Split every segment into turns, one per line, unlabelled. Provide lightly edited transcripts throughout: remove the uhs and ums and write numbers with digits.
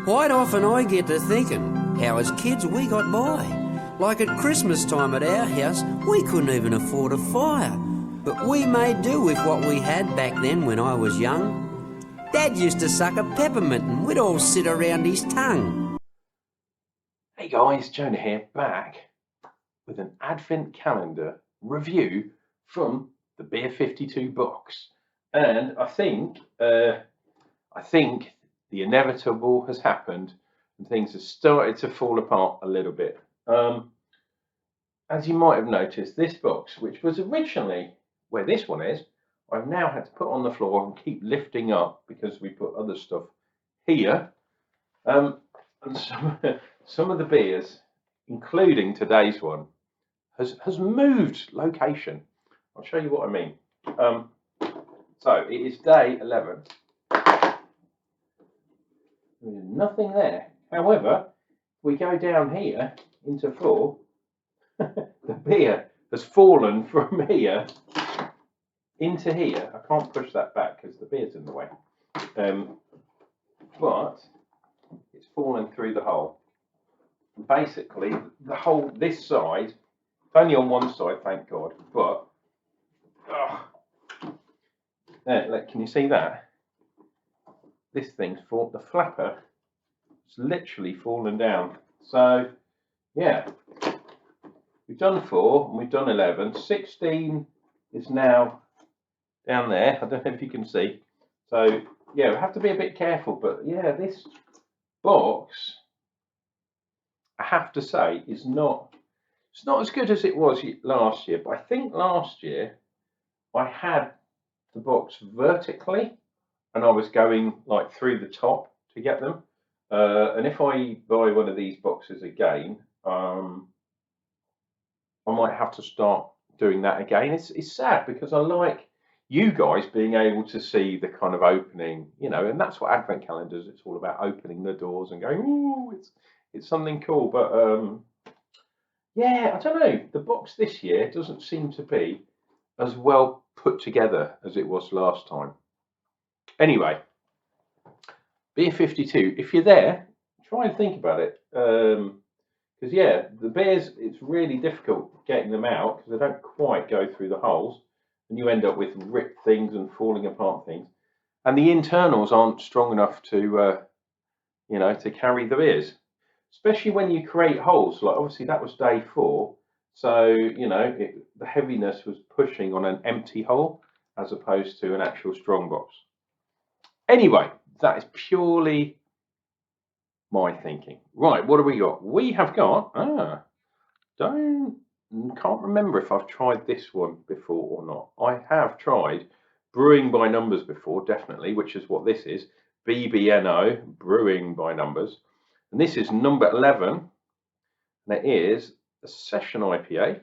Quite often I get to thinking how as kids we got by. Like at Christmas time at our house, we couldn't even afford a fire. But we made do with what we had back then when I was young. Dad used to suck a peppermint and we'd all sit around his tongue.
Hey guys, Jonah here, back with an Advent calendar review from the Beer52 box. And I think the inevitable has happened and things have started to fall apart a little bit. As you might have noticed, this box, which was originally where this one is, I've now had to put on the floor and keep lifting up because we put other stuff here. And some of the beers, including today's one, has moved location. I'll show you what I mean. So it is day 11. There's nothing there. However, if we go down here into 4, the beer has fallen from here into here. I can't push that back because the beer's in the way. But it's fallen through the hole. Basically, the whole, this side, it's only on one side, thank God, but look, can you see that? This thing's fallen, the flapper has literally fallen down. So, yeah, we've done 4 and we've done 11. 16 is now down there. I don't know if you can see. So, yeah, we have to be a bit careful, but yeah, this box, I have to say, it's not as good as it was last year. But I think last year I had the box vertically and I was going like through the top to get them. And if I buy one of these boxes again, I might have to start doing that again. It's sad because I like you guys being able to see the kind of opening, you know, and that's what Advent calendars, it's all about opening the doors and going, ooh, it's something cool. But yeah, I don't know, the box this year doesn't seem to be as well put together as it was last time. Anyway, Beer52, if you're there, try and think about it, because yeah, the beers, it's really difficult getting them out because they don't quite go through the holes. And you end up with ripped things and falling apart things, and the internals aren't strong enough to, you know, to carry the beers, especially when you create holes. Like obviously that was day 4, so you know the heaviness was pushing on an empty hole as opposed to an actual strong box. Anyway, that is purely my thinking. Right, what have we got? We have got can't remember if I've tried this one before or not. I have tried Brewing by Numbers before, definitely, which is what this is. BBNo, Brewing by Numbers. And this is number 11. And it is a Session IPA.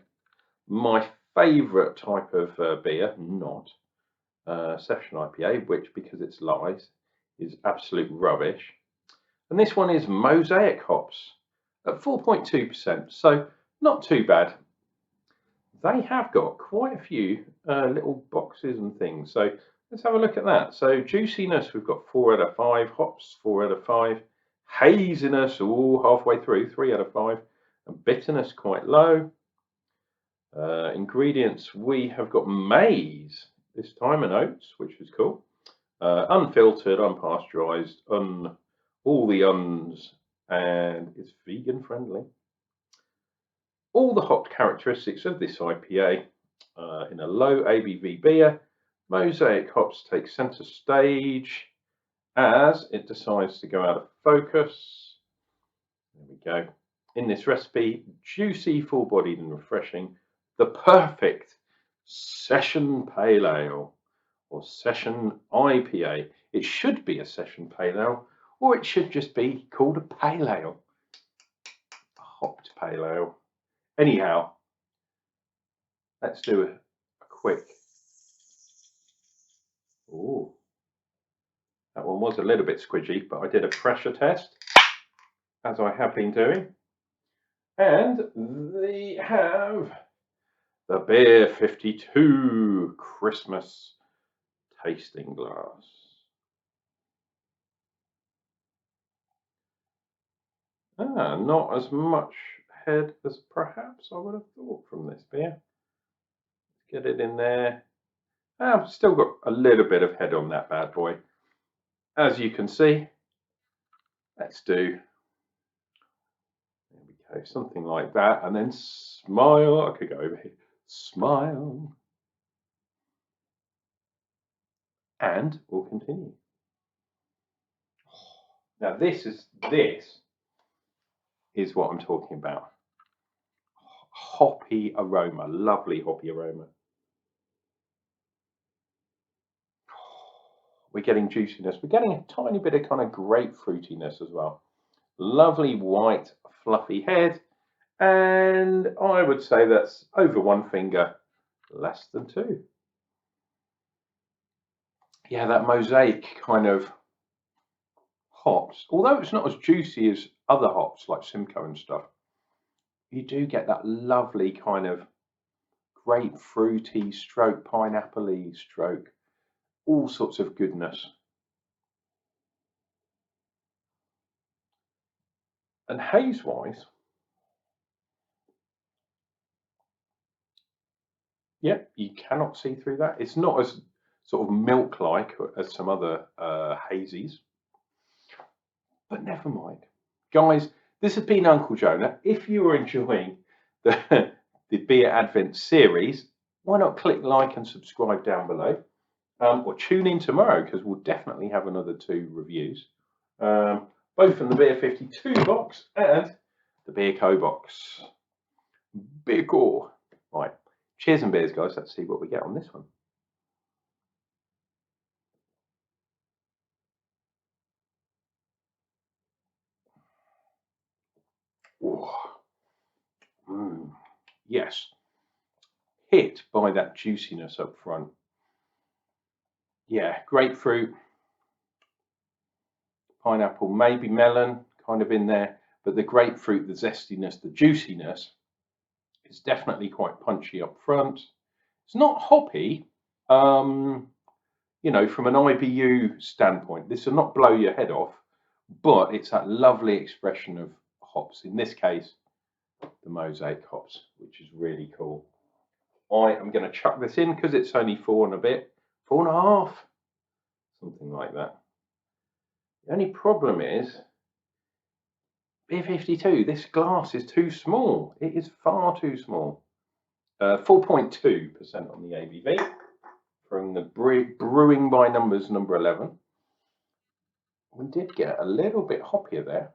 My favourite type of beer, not Session IPA, which, because it's lies, is absolute rubbish. And this one is Mosaic hops at 4.2%. So not too bad. They have got quite a few little boxes and things. So let's have a look at that. So juiciness, we've got 4 out of 5. Hops, 4 out of 5. Haziness, all halfway through, 3 out of 5. And bitterness, quite low. Ingredients, we have got maize this time and oats, which is cool. Unfiltered, unpasteurized, all the uns, and it's vegan friendly. All the hop characteristics of this IPA in a low ABV beer. Mosaic hops take centre stage as it decides to go out of focus. There we go. In this recipe, juicy, full-bodied and refreshing, the perfect Session Pale Ale or Session IPA. It should be a Session Pale Ale, or it should just be called a Pale Ale. A hopped Pale Ale. Anyhow, let's do a quick. Oh, that one was a little bit squidgy, but I did a pressure test, as I have been doing. And they have the Beer52 Christmas tasting glass. Not as much head as perhaps I would have thought from this beer. Let's get it in there. I've still got a little bit of head on that bad boy. As you can see, let's do, there we go, something like that, and then smile. I could go over here, smile, and we'll continue. Now this is what I'm talking about. Hoppy aroma, lovely hoppy aroma. We're getting juiciness. We're getting a tiny bit of kind of grapefruitiness as well. Lovely white fluffy head, and I would say that's over one finger, less than two. Yeah, that Mosaic kind of hops, although it's not as juicy as other hops like Simcoe and stuff, you do get that lovely kind of grapefruity stroke pineapple-y stroke, all sorts of goodness. And haze-wise, yeah, you cannot see through that. It's not as sort of milk-like as some other hazies, but never mind. Guys, this has been Unclejona. If you are enjoying the Beer Advent series, why not click like and subscribe down below, or tune in tomorrow because we'll definitely have another 2 reviews, both from the Beer52 box and the BeerCo box. BeerCo. Right, cheers and beers, guys. Let's see what we get on this one. Yes, hit by that juiciness up front. Yeah, grapefruit, pineapple, maybe melon kind of in there, but the grapefruit, the zestiness, the juiciness is definitely quite punchy up front. It's not hoppy, you know, from an IBU standpoint. This will not blow your head off, but it's that lovely expression of hops. In this case, the Mosaic hops, which is really cool. I am going to chuck this in because it's only 4 and a bit, 4.5, something like that. The only problem is Beer52, this glass is too small. It is far too small. 4.2% on the ABV from the Brewing by Numbers number 11. We did get a little bit hoppier there.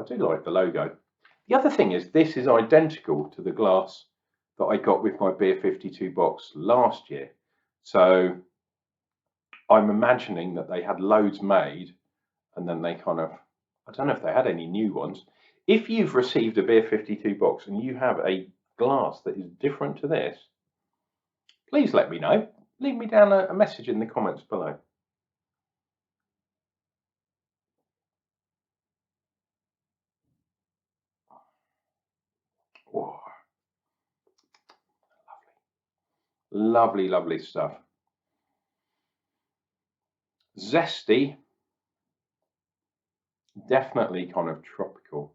I do like the logo. The other thing is this is identical to the glass that I got with my Beer52 box last year. So I'm imagining that they had loads made and then they kind of, I don't know if they had any new ones. If you've received a Beer52 box and you have a glass that is different to this, please let me know. Leave me down a message in the comments below. Oh, lovely, lovely stuff. Zesty, definitely kind of tropical.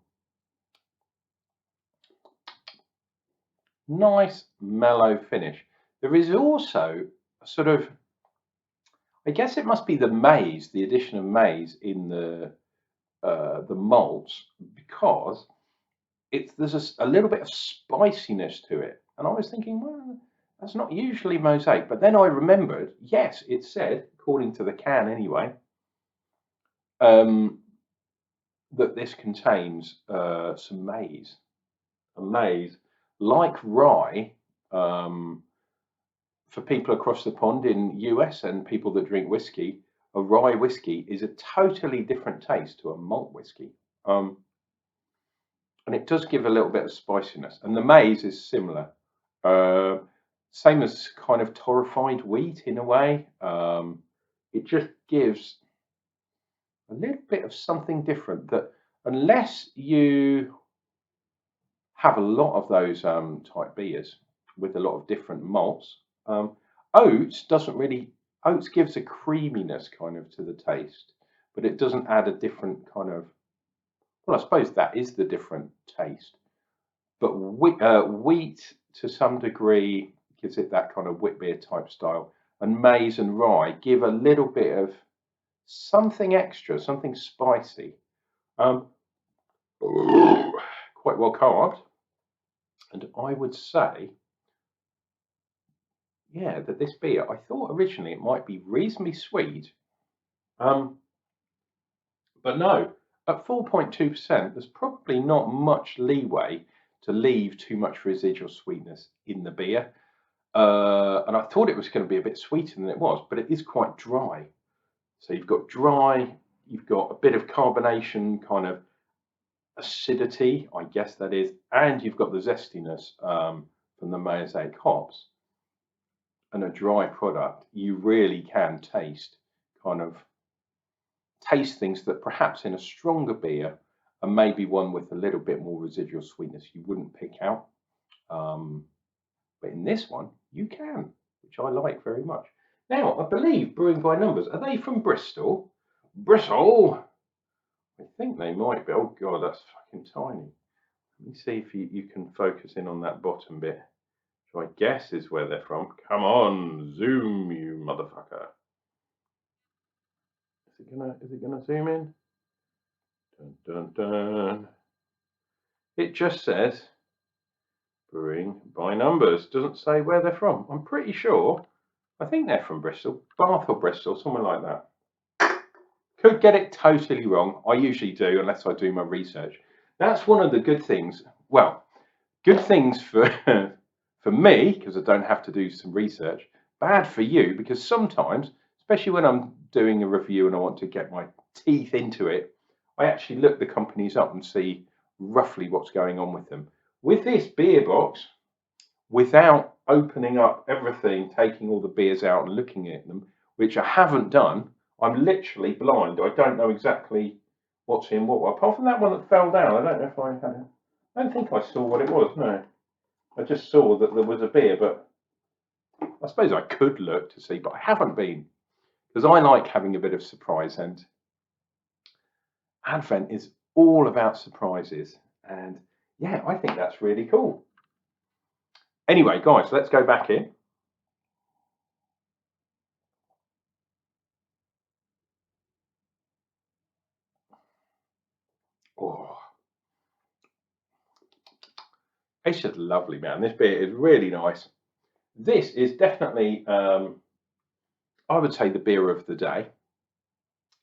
Nice mellow finish. There is also a sort of, I guess it must be the maize, the addition of maize in the malts, because there's a little bit of spiciness to it. And I was thinking, well, that's not usually Mosaic. But then I remembered, yes, it said, according to the can anyway, that this contains some maize. And maize, like rye, for people across the pond in US and people that drink whiskey, a rye whiskey is a totally different taste to a malt whiskey. And it does give a little bit of spiciness. And the maize is similar. Same as kind of torrefied wheat in a way. It just gives a little bit of something different that, unless you have a lot of those type beers with a lot of different malts, Oats gives a creaminess kind of to the taste, but it doesn't add a different kind of, well, I suppose that is the different taste. But wheat to some degree gives it that kind of wit beer type style, and maize and rye give a little bit of something extra, something spicy. Quite well carved, and I would say, yeah, that this beer, I thought originally it might be reasonably sweet, but no, at 4.2%, there's probably not much leeway to leave too much residual sweetness in the beer. And I thought it was going to be a bit sweeter than it was, but it is quite dry. So you've got dry, you've got a bit of carbonation, kind of acidity, I guess that is, and you've got the zestiness from the Mosaic hops. And a dry product, you really can taste things that perhaps in a stronger beer and maybe one with a little bit more residual sweetness you wouldn't pick out. But in this one, you can, which I like very much. Now, I believe Brewing by Numbers, are they from Bristol? Bristol? I think they might be. Oh, God, that's fucking tiny. Let me see if you can focus in on that bottom bit, which I guess is where they're from. Come on, zoom, you motherfucker. Is it gonna zoom in? Dun, dun, dun. It just says Brewing by Numbers. Doesn't say where they're from. I'm pretty sure. I think they're from Bristol, Bath or Bristol, somewhere like that. Could get it totally wrong. I usually do, unless I do my research. That's one of the good things. Well, good things for for me, because I don't have to do some research. Bad for you, because sometimes, especially when I'm doing a review and I want to get my teeth into it, I actually look the companies up and see roughly what's going on with them. With this beer box, without opening up everything, taking all the beers out and looking at them, which I haven't done, I'm literally blind. I don't know exactly what's in what. Apart from that one that fell down, I don't know if I had. I don't think I saw what it was. No, I just saw that there was a beer, but I suppose I could look to see, but I haven't been, because I like having a bit of surprise, and Advent is all about surprises, and yeah, I think that's really cool. Anyway, guys, let's go back in. Oh, it's just lovely, man. This beer is really nice. This is definitely, I would say, the beer of the day,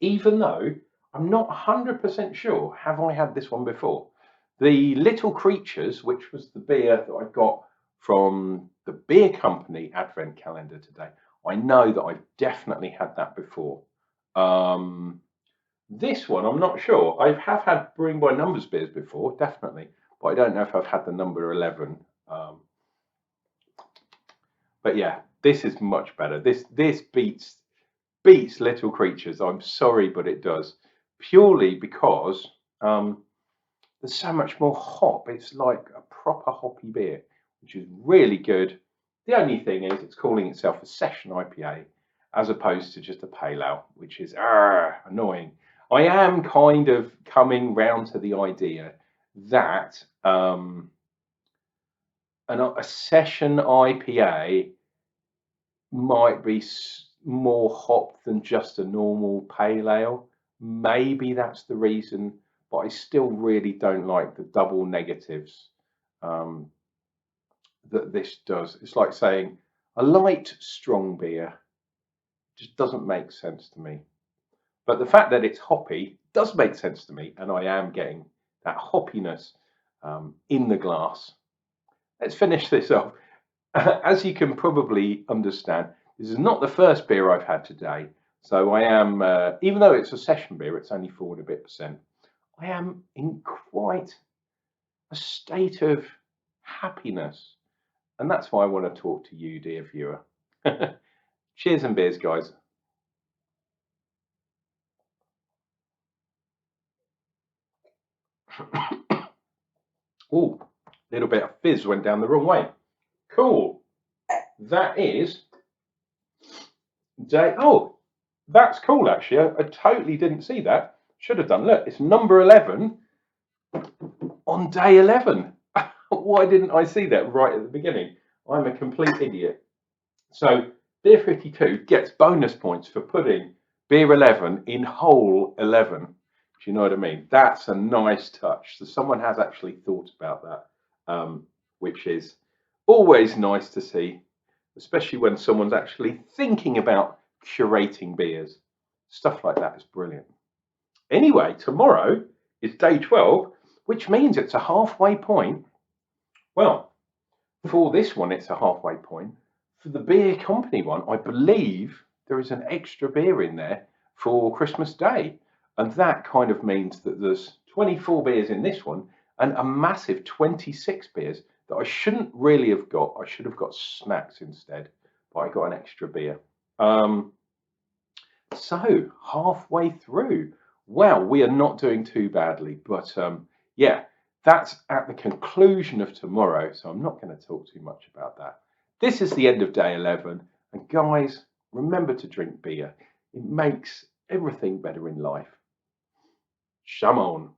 even though I'm not 100% sure, have I had this one before? The Little Creatures, which was the beer that I got from the beer company Advent calendar today, I know that I've definitely had that before. This one, I'm not sure. I have had Brewing by Numbers beers before, definitely, but I don't know if I've had the number 11. But yeah, this is much better. This beats Little Creatures. I'm sorry, but it does, purely because there's so much more hop. It's like a proper hoppy beer, which is really good. The only thing is it's calling itself a Session IPA as opposed to just a pale ale, which is annoying. I am kind of coming round to the idea that a Session IPA might be more hop than just a normal pale ale. Maybe that's the reason, but I still really don't like the double negatives that this does. It's like saying a light strong beer just doesn't make sense to me. But the fact that it's hoppy does make sense to me, and I am getting that hoppiness in the glass. Let's finish this off. As you can probably understand, this is not the first beer I've had today. So I am, even though it's a session beer, it's only 4 and a bit percent. I am in quite a state of happiness. And that's why I want to talk to you, dear viewer. Cheers and beers, guys. Oh, a little bit of fizz went down the wrong way. Cool. That is Oh, that's cool, actually. I totally didn't see that. Should have done. Look, it's number 11 on day 11. Why didn't I see that right at the beginning? I'm a complete idiot. So Beer52 gets bonus points for putting Beer 11 in hole 11. Do you know what I mean? That's a nice touch. So someone has actually thought about that, which is always nice to see, especially when someone's actually thinking about curating beers. Stuff like that is brilliant. Anyway, tomorrow is day 12, which means it's a halfway point. Well, for this one, it's a halfway point. For the beer company one, I believe there is an extra beer in there for Christmas Day. And that kind of means that there's 24 beers in this one and a massive 26 beers that I shouldn't really have got. I should have got snacks instead, but I got an extra beer. So halfway through. Wow, we are not doing too badly. But yeah, that's at the conclusion of tomorrow. So I'm not going to talk too much about that. This is the end of day 11. And guys, remember to drink beer. It makes everything better in life. Shamon.